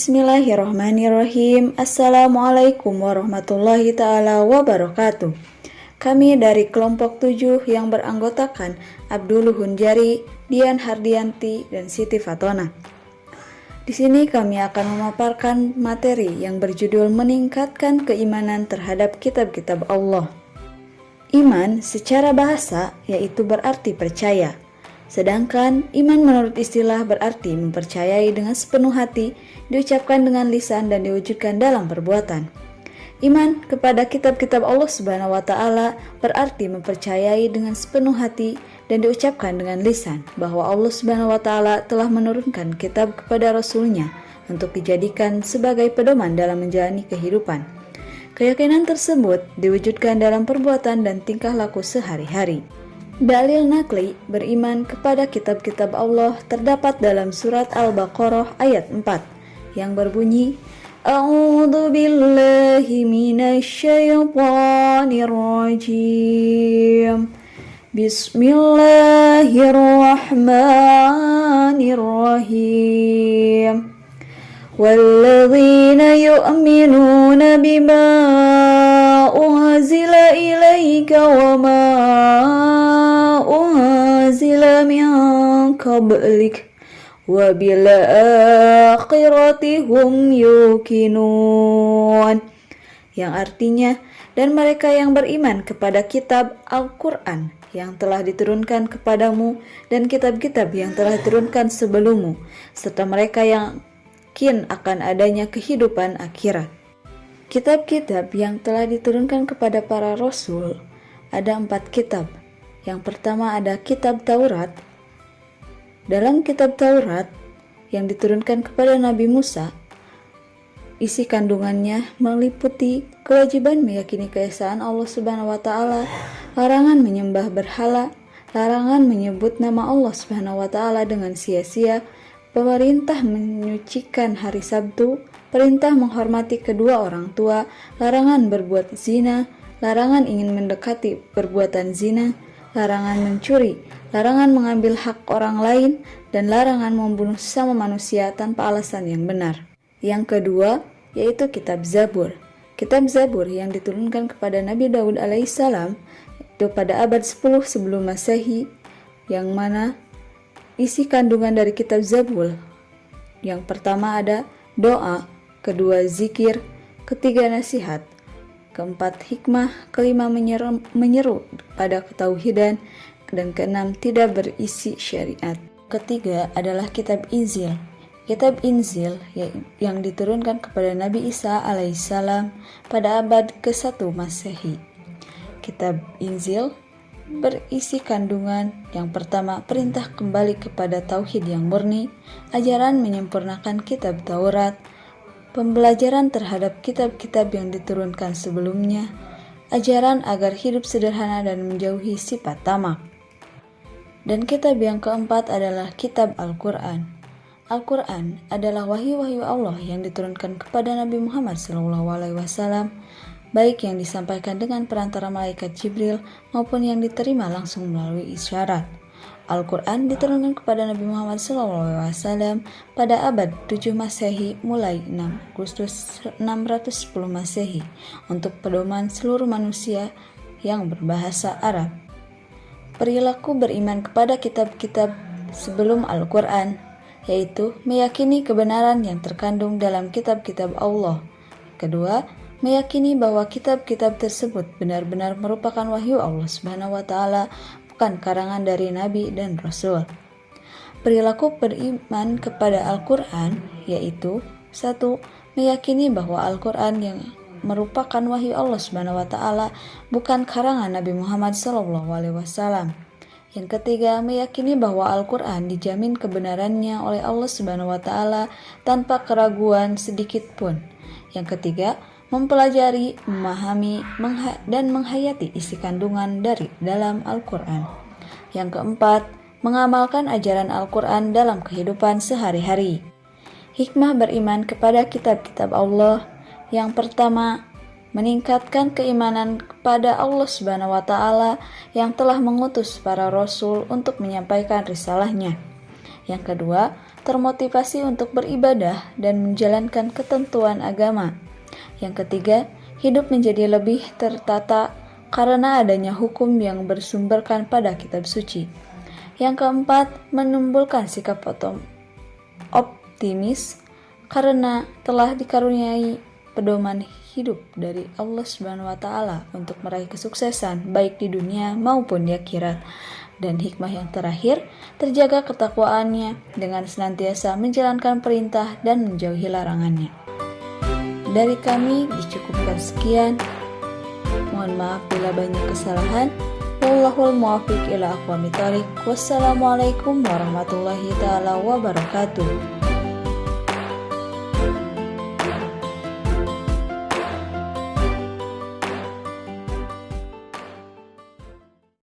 Bismillahirrahmanirrahim. Assalamualaikum warahmatullahi ta'ala wabarakatuh. Kami dari kelompok 7 yang beranggotakan Abdul Hunjari, Dian Hardianti, dan Siti Fatona. Di sini kami akan memaparkan materi yang berjudul meningkatkan keimanan terhadap kitab-kitab Allah. Iman secara bahasa yaitu berarti percaya. Sedangkan iman menurut istilah berarti mempercayai dengan sepenuh hati, diucapkan dengan lisan dan diwujudkan dalam perbuatan. Iman kepada kitab-kitab Allah Subhanahu wa Ta'ala berarti mempercayai dengan sepenuh hati dan diucapkan dengan lisan bahwa Allah Subhanahu wa Ta'ala telah menurunkan kitab kepada Rasul-Nya untuk dijadikan sebagai pedoman dalam menjalani kehidupan. Keyakinan tersebut diwujudkan dalam perbuatan dan tingkah laku sehari-hari. Dalil nakli beriman kepada kitab-kitab Allah terdapat dalam surat Al-Baqarah ayat 4 yang berbunyi A'udzu billahi minasyaitonir rajim. Bismillahirrahmanirrahim. Walladzina yu'minuna bima unzila ilaika wa ma unzila min qablik wa bil akhirati hum yuqinun, yang artinya, dan mereka yang beriman kepada kitab Al-Quran yang telah diturunkan kepadamu dan kitab-kitab yang telah diturunkan sebelummu, serta mereka yang yakin akan adanya kehidupan akhirat. Kitab-kitab yang telah diturunkan kepada para rasul ada 4 kitab. Yang pertama ada kitab Taurat. Dalam kitab Taurat yang diturunkan kepada Nabi Musa, isi kandungannya meliputi kewajiban meyakini keesaan Allah Subhanahu wa Ta'ala, larangan menyembah berhala, larangan menyebut nama Allah Subhanahu wa Ta'ala dengan sia-sia, pemerintah menyucikan hari Sabtu, perintah menghormati kedua orang tua, larangan berbuat zina, larangan ingin mendekati perbuatan zina, larangan mencuri, larangan mengambil hak orang lain, dan larangan membunuh sesama manusia tanpa alasan yang benar. Yang kedua, yaitu kitab Zabur. Kitab Zabur yang diturunkan kepada Nabi Daud alaihissalam itu pada abad 10 sebelum Masehi, yang mana isi kandungan dari kitab Zabur yang pertama ada doa, kedua zikir, ketiga nasihat, keempat hikmah, kelima menyeru pada ketauhidan, dan keenam tidak berisi syariat. Ketiga adalah kitab Injil. Kitab Injil yang diturunkan kepada Nabi Isa alaihissalam pada abad ke-1 Masehi. Kitab Injil berisi kandungan yang pertama perintah kembali kepada tauhid yang murni, ajaran menyempurnakan kitab Taurat, pembelajaran terhadap kitab-kitab yang diturunkan sebelumnya, ajaran agar hidup sederhana dan menjauhi sifat tamak. Dan kitab yang keempat adalah kitab Al-Quran. Al-Quran adalah wahyu-wahyu Allah yang diturunkan kepada Nabi Muhammad SAW, baik yang disampaikan dengan perantara malaikat Jibril maupun yang diterima langsung melalui isyarat. Al-Quran diturunkan kepada Nabi Muhammad SAW pada abad 7 Masehi mulai 6 Agustus 610 Masehi untuk pedoman seluruh manusia yang berbahasa Arab. Perilaku beriman kepada kitab-kitab sebelum Al-Quran yaitu meyakini kebenaran yang terkandung dalam kitab-kitab Allah. Kedua, meyakini bahwa kitab-kitab tersebut benar-benar merupakan wahyu Allah Subhanahu wa Ta'ala, bukan karangan dari Nabi dan Rasul. Perilaku beriman kepada Al-Quran yaitu 1. Meyakini bahwa Al-Quran yang merupakan wahyu Allah Subhanahu wa Ta'ala, bukan karangan Nabi Muhammad SAW. Yang ketiga, meyakini bahwa Al-Quran dijamin kebenarannya oleh Allah Subhanahu wa Ta'ala tanpa keraguan sedikit pun. Yang ketiga, mempelajari, memahami, dan menghayati isi kandungan dari dalam Al-Quran. Yang keempat, mengamalkan ajaran Al-Quran dalam kehidupan sehari-hari. Hikmah beriman kepada kitab-kitab Allah. Yang pertama, meningkatkan keimanan kepada Allah Subhanahu wa Ta'ala yang telah mengutus para rasul untuk menyampaikan risalahnya. Yang kedua, termotivasi untuk beribadah dan menjalankan ketentuan agama. Yang ketiga, hidup menjadi lebih tertata karena adanya hukum yang bersumberkan pada kitab suci. Yang keempat, menumbuhkan sikap optimis karena telah dikaruniai pedoman hidup dari Allah Subhanahu wa taala untuk meraih kesuksesan baik di dunia maupun di akhirat. Dan hikmah yang terakhir, terjaga ketakwaannya dengan senantiasa menjalankan perintah dan menjauhi larangannya. Dari kami dicukupkan sekian. Mohon maaf bila banyak kesalahan. Wallahul muwaffiq ila aqwamit thoriq. Wassalamualaikum warahmatullahi taala wabarakatuh.